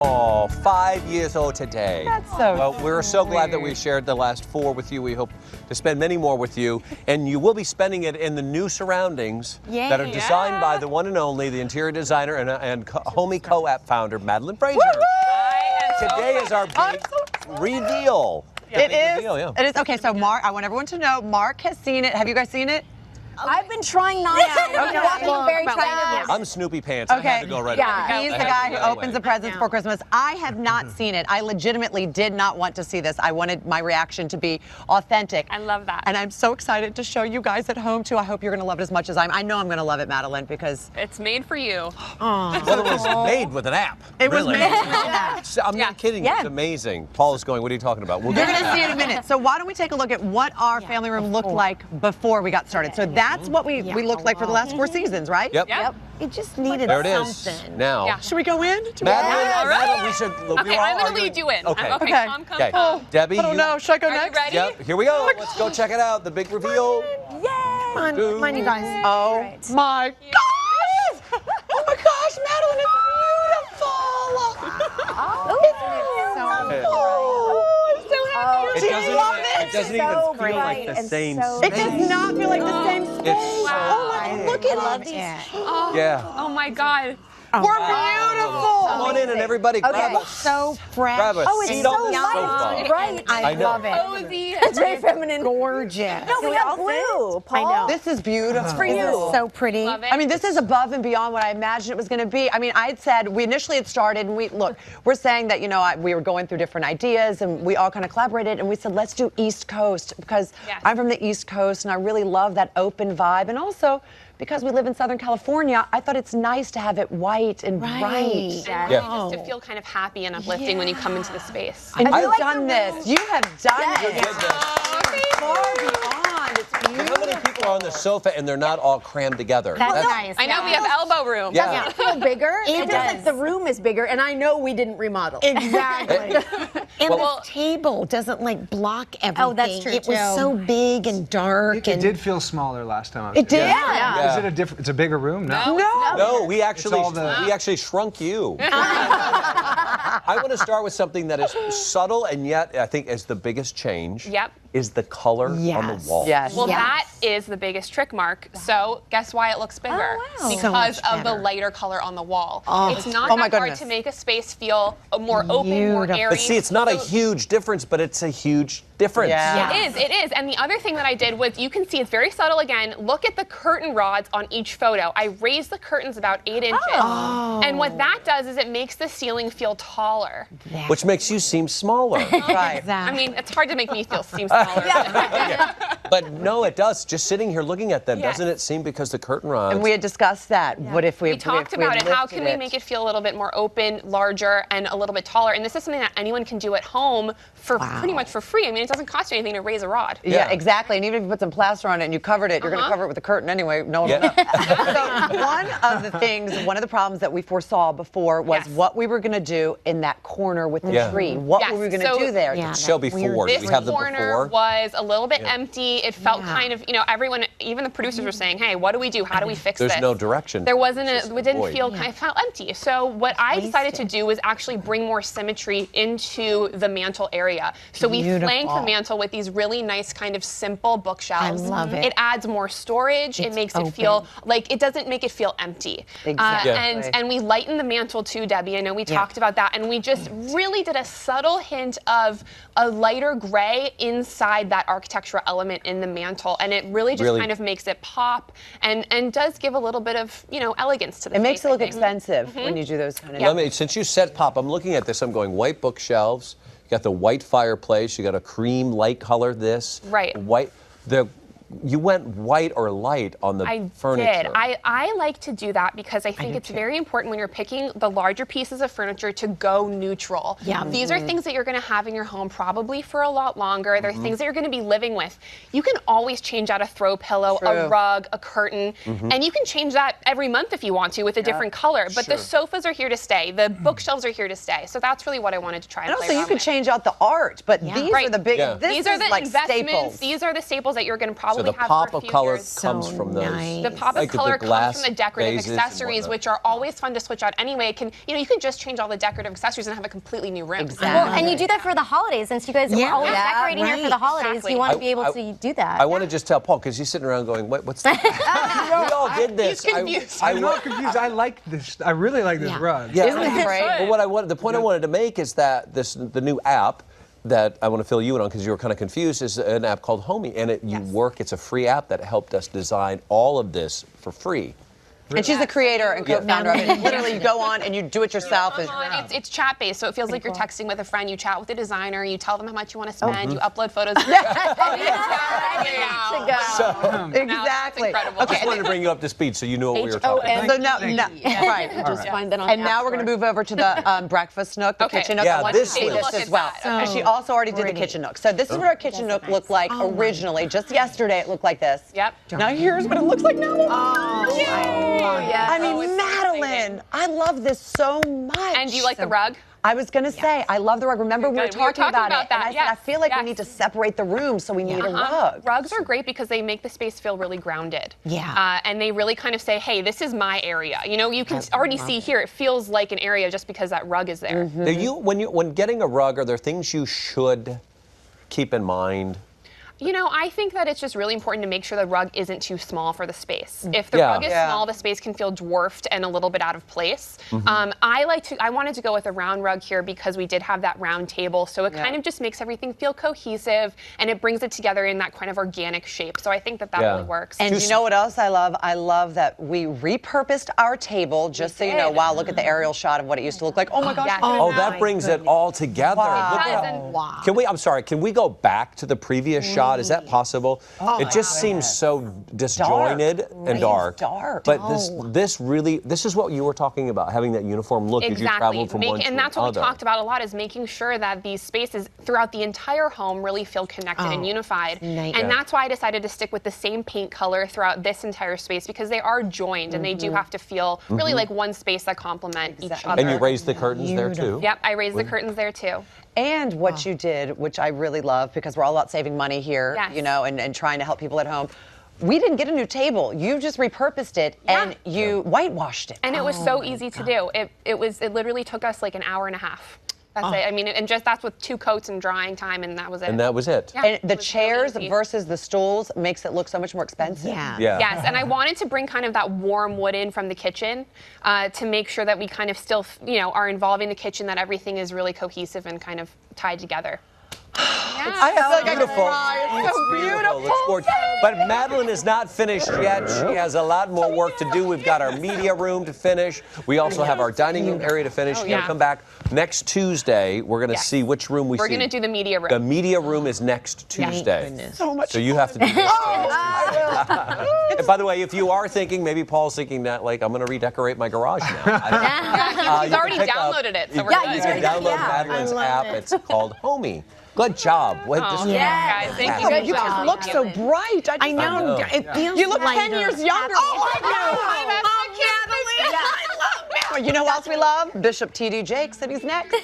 Oh, 5 years old today. That's so Well, we're so glad that we shared the last 4 with you. We hope to spend many more with you. And you will be spending it in the new surroundings that are designed by the one and only, the interior designer and Homey Co-op founder, Madeline Fraser. Today is our big reveal. It is. Reveal, yeah. It is. Okay, so Mark, I want everyone to know, Mark has seen it. Have you guys seen it? I've been trying not to. Okay. Walking very tentative. I'm Snoopy Pants. I had to go right away. He's the guy who opens the presents for Christmas. I have not seen it. I legitimately did not want to see this. I wanted my reaction to be authentic. I love that. And I'm so excited to show you guys at home, too. I hope you're going to love it as much as I know I'm going to love it, Madeline, because... It's made for you. Well, it was made with an app. It was really. made with an app. I'm not kidding. It's amazing. Paul is going, what are you talking about? You're going to see it in a minute. So why don't we take a look at what our family room looked like before we got started. So that's what we looked like for the last 4 seasons, right? Yep. It just needed there it is. something. Now. Yeah. Should we go in? Madeline, we should. Okay, I'm going to lead you in. Okay. Okay. Come. Debbie, I don't know. Should I go next? Ready? Yep. Here we go. Let's go check it out. The big reveal. Yay! Come on, you guys. Oh my gosh! Oh my gosh, Madeline is beautiful! It doesn't even feel like the same It does not feel like the same space. Look at these. Yeah. Oh my God. We're beautiful. Come on in and everybody grab a So fresh. grab a Oh, it's seat so on the light. sofa. Right. I know. love it. Cozy. It's very feminine. Gorgeous. No, we have blue, Paul. I know. This is beautiful. For you. So pretty. Love it. I mean, this is above and beyond what I imagined it was going to be. I mean, I had said, we initially had started, and we're saying that, we were going through different ideas, and we all kind of collaborated, and we said, let's do East Coast, because I'm from the East Coast, and I really love that open vibe, and also, because we live in Southern California, I thought it's nice to have it white and bright. And really just to feel kind of happy and uplifting when you come into the space. And you've done this. You have done this. Far beyond. It's beautiful. How many people are on the sofa and they're not all crammed together? That's nice. I know we have elbow room. Yeah. Does it feel bigger? It feels like does. the room is bigger, and I know we didn't remodel. Exactly. And Well- the table doesn't like block everything. Oh, that's true, It was too. so big and dark. It and did feel smaller last time I was It here. did? Yeah. Is it a different? It's a bigger room now. No, we actually all the- we actually shrunk you. I want to start with something that is subtle and yet I think is the biggest change. Yep. Is the color on the Yes. wall. Yes. Well, that is the biggest trick, Mark. So guess why it looks bigger? wow. So Because much of the better. lighter color on the wall. It's not Oh my that hard goodness. to make a space feel more open, more Beautiful. airy. But see, it's not a huge difference, but it's a huge difference. Yeah. It is. And the other thing that I did was, you can see it's very subtle again. Look at the curtain rods on each photo. I raised the curtains about 8 inches. And what that does is it makes the ceiling feel taller. Which makes you seem smaller. Right. I mean, it's hard to make me seem smaller. But no, it does. Just sitting here looking at them, Yes. doesn't it seem because the curtain rods. And we had discussed that. What if we We talked about it. How can we make it feel a little bit more open, larger, and a little bit taller? And this is something that anyone can do at home for pretty much for free. I mean, it doesn't cost you anything to raise a rod. Yeah, exactly. And even if you put some plaster on it and you covered it, you're going to cover it with a curtain anyway. No one will know. So one of the problems that we foresaw before was what we were going to do in that corner with the tree. What were we going to do there? Yeah, Show that's before. weird. Do This we have the corner before? was a little bit empty. It felt kind of, everyone, even the producers were saying, hey, what do we do? How do we fix this? There's no direction. There wasn't It's just it didn't void. feel kind of felt empty. So what I decided to do was actually bring more symmetry into the mantle area. So we flanked the mantle with these really nice kind of simple bookshelves. I love it. It adds more storage. It makes it feel like, it doesn't make it feel empty. Exactly. And we lightened the mantle too, Debbie. I know we talked about that. And we just really did a subtle hint of a lighter gray inside that architectural element in the mantle. And it really just kind of makes it pop and does give a little bit of, elegance to the It makes space, it I look think. expensive when you do those kind of Since you said pop, I'm looking at this. I'm going white bookshelves. You got the white fireplace. You got a cream light color. This Right. white. You went white or light on the furniture. I like to do that because I think it's very important when you're picking the larger pieces of furniture to go neutral. Yeah. These are things that you're going to have in your home probably for a lot longer. They're things that you're going to be living with. You can always change out a throw pillow, a rug, a curtain, and you can change that every month if you want to with a different color. But the sofas are here to stay. The bookshelves are here to stay. So that's really what I wanted to try and And play also, you around could with. change out the art, but these are the big. Yeah. This These are is the like investments. staples. These are the staples that you're going to probably So we the have pop for a of few color years. comes So from those. nice. The pop of like color glass comes from the decorative vases and accessories, whatnot. which are always fun to switch out anyway. You could just change all the decorative accessories and have a completely new room. Exactly. Well, and you do that for the holidays, since you guys Yeah. are always Yeah, decorating here for the holidays. Exactly. You want to be able I- to do that. I want to just tell Paul, because he's sitting around going, what's that? We all did this. He's confused. I'm not confused. I like this. I really like this rug. Yeah. Isn't it great? Well, the point I wanted to make is that the new app that I want to fill you in on, because you were kind of confused, is an app called Homey, and it's a free app that helped us design all of this for free. And she's the creator and co-founder of it. Literally, you go on and you do it yourself. It's chat-based, so it feels like you're texting with a friend. You chat with the designer, you tell them how much you want to Oh, spend, mm-hmm. you upload photos. Exactly. Incredible. I just wanted to bring you up to speed so you knew what we were talking about. So right. Just find that on And now we're going to move over to the breakfast nook, the Okay. kitchen nook. Yeah, I want you to this see looks- this as well. Look at And she also already did the kitchen nook. So this is what our kitchen nook looked like originally. Just yesterday, it looked like this. Yep. Now here's what it looks like now. yes. I mean, Oh, it's so Madeline, I love this so much. And do you like the rug? I was going to say, I love the rug. Remember, we were Good. We were talking talking about it. about And I that. said, I Yes. feel like we Yes. need to separate the room, so we need a rug. Rugs are great because they make the space feel really grounded. Yeah. And they really kind of say, hey, this is my area. You know, you can already see here, it feels like an area just because that rug is there. Now when getting a rug, are there things you should keep in mind? You know, I think that it's just really important to make sure the rug isn't too small for the space. If the Yeah. rug is small, the space can feel dwarfed and a little bit out of place. I wanted to go with a round rug here because we did have that round table, so it kind of just makes everything feel cohesive and it brings it together in that kind of organic shape. So I think that really works. And you know what else I love? I love that we repurposed our table, just so you know. Wow, look at the aerial shot of what it used to look like. Oh my gosh. Yeah. Oh, that brings it all together. Wow. Look at Wow. Can we go back to the previous shot? Is that possible? It just seems so disjointed and dark. But this is what you were talking about, having that uniform look as you traveled from one to and that's what another. we talked about a lot, is making sure that these spaces throughout the entire home really feel connected and unified. And that's why I decided to stick with the same paint color throughout this entire space, because they are joined and they do have to feel really like one space that complement each other. And you raised the curtains there too. Yep, I raised the curtains there too. And what you did, which I really love, because we're all about saving money here, Yes. you know, and trying to help people at home. We didn't get a new table. You just repurposed it and you whitewashed it. And it was so easy to do. It literally took us like an hour and a half. That's it. I mean, and just that's with 2 coats and drying time, and that was it. And that was it. Yeah, And it the was chairs really easy. versus the stools makes it look so much more expensive. Yeah. Yes, and I wanted to bring kind of that warm wood in from the kitchen to make sure that we kind of still, are involving the kitchen, that everything is really cohesive and kind of tied together. I feel like Beautiful. I It's beautiful. Looks gorgeous. But Madeline is not finished yet. She has a lot more work to do. We've got our media room to finish. We also have our dining room area to finish. You're going to come back next Tuesday. We're going to see which room we see. We're going to do the media room. The media room is next Tuesday. so much. So you have to do this. And by the way, if you are thinking, maybe Paul's thinking that, like, I'm going to redecorate my garage now. He's already downloaded it, so we're good. You can download Madeline's app. It's called Homey. Good job. Guys, thank you. You Good just job. look so bright. I know. know. It feels You look lighter. 10 years younger. Oh my God. You know who else we love? Bishop T.D. Jakes, and he's next.